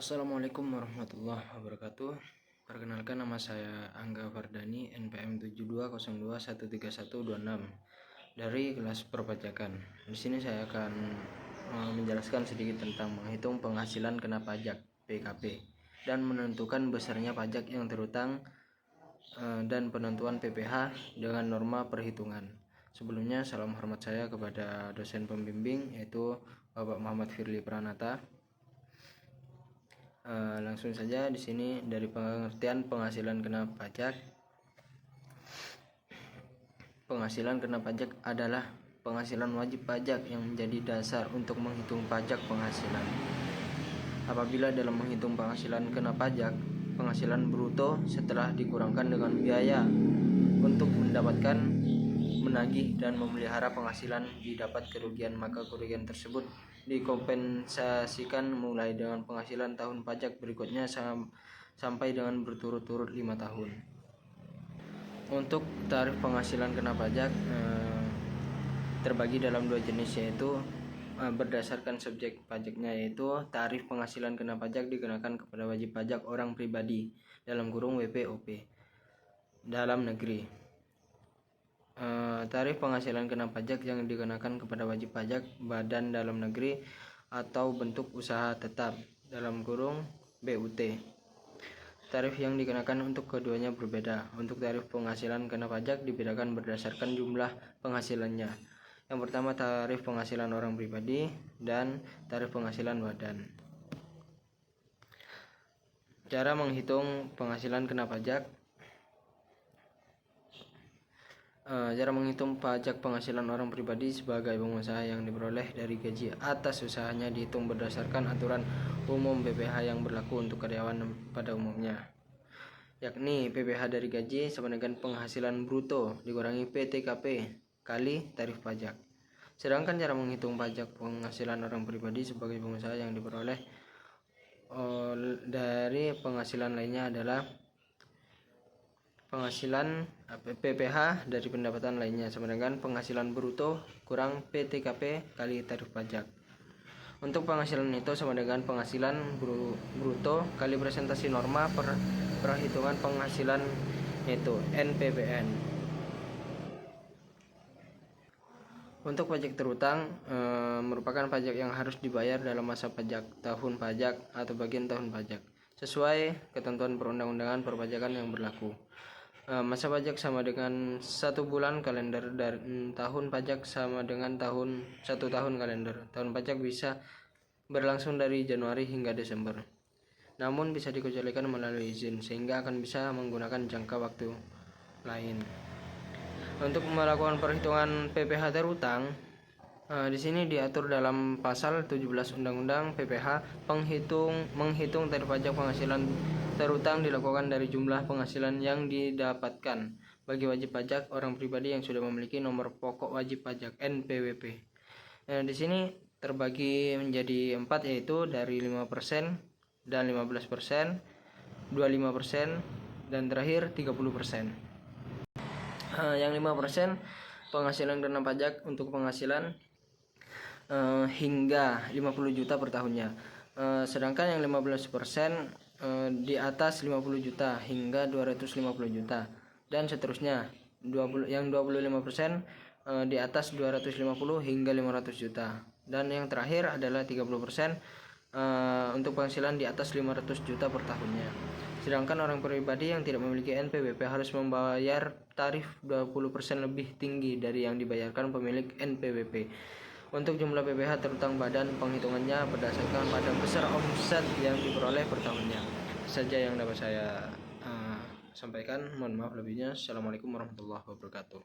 Assalamualaikum warahmatullahi wabarakatuh. Perkenalkan, nama saya Angga Fardani, NPM 7202131126 dari kelas perpajakan. Di sini saya akan menjelaskan sedikit tentang menghitung penghasilan kena pajak (PKP) dan menentukan besarnya pajak yang terutang dan penentuan PPh dengan norma perhitungan. Sebelumnya, salam hormat saya kepada dosen pembimbing yaitu Bapak Muhammad Firly Pranata. Langsung saja di sini dari pengertian penghasilan kena pajak. Penghasilan kena pajak adalah penghasilan wajib pajak yang menjadi dasar untuk menghitung pajak penghasilan. Apabila dalam menghitung penghasilan kena pajak, penghasilan bruto setelah dikurangkan dengan biaya untuk mendapatkan, menagih dan memelihara penghasilan didapat kerugian, maka kerugian tersebut dikompensasikan mulai dengan penghasilan tahun pajak berikutnya sampai dengan berturut-turut 5 tahun. Untuk tarif penghasilan kena pajak terbagi dalam 2 jenis, yaitu berdasarkan subjek pajaknya, yaitu tarif penghasilan kena pajak dikenakan kepada wajib pajak orang pribadi dalam kurung WPOP dalam negeri. Tarif penghasilan kena pajak yang dikenakan kepada wajib pajak badan dalam negeri atau bentuk usaha tetap dalam kurung BUT. Tarif yang dikenakan untuk keduanya berbeda. Untuk tarif penghasilan kena pajak dibedakan berdasarkan jumlah penghasilannya. Yang pertama, tarif penghasilan orang pribadi dan tarif penghasilan badan. Cara menghitung penghasilan kena pajak. Cara menghitung pajak penghasilan orang pribadi sebagai pengusaha yang diperoleh dari gaji atas usahanya dihitung berdasarkan aturan umum PPh yang berlaku untuk karyawan pada umumnya, yakni PPh dari gaji sama dengan penghasilan bruto dikurangi PTKP kali tarif pajak. Sedangkan cara menghitung pajak penghasilan orang pribadi sebagai pengusaha yang diperoleh dari penghasilan lainnya adalah penghasilan PPh dari pendapatan lainnya sama dengan penghasilan bruto kurang PTKP kali tarif pajak. Untuk penghasilan neto sama dengan penghasilan bruto kali presentasi norma perhitungan penghasilan neto NPBN. Untuk pajak terutang merupakan pajak yang harus dibayar dalam masa pajak, tahun pajak atau bagian tahun pajak sesuai ketentuan perundang-undangan perpajakan yang berlaku. Masa pajak sama dengan 1 bulan kalender dan tahun pajak sama dengan 1 tahun kalender. Tahun pajak bisa berlangsung dari Januari hingga Desember, namun bisa dikecualikan melalui izin sehingga akan bisa menggunakan jangka waktu lain. Untuk melakukan perhitungan PPh terutang, di sini diatur dalam pasal 17 Undang-Undang PPh. Menghitung tarif pajak penghasilan terutang dilakukan dari jumlah penghasilan yang didapatkan bagi wajib pajak orang pribadi yang sudah memiliki nomor pokok wajib pajak NPWP. Di sini terbagi menjadi 4, yaitu dari 5% dan 15%, 25% dan terakhir 30%. Yang 5% penghasilan kena pajak untuk penghasilan hingga 50 juta per tahunnya. Sedangkan yang 15% di atas 50 juta hingga 250 juta dan seterusnya. Yang 25% di atas 250 hingga 500 juta dan yang terakhir adalah 30% untuk penghasilan di atas 500 juta per tahunnya. Sedangkan orang pribadi yang tidak memiliki NPWP harus membayar tarif 20% lebih tinggi dari yang dibayarkan pemilik NPWP. Untuk jumlah PPh terutang badan penghitungannya berdasarkan pada besar omset yang diperoleh per tahunnya. Saja yang dapat saya sampaikan. Mohon maaf lebihnya. Assalamualaikum warahmatullahi wabarakatuh.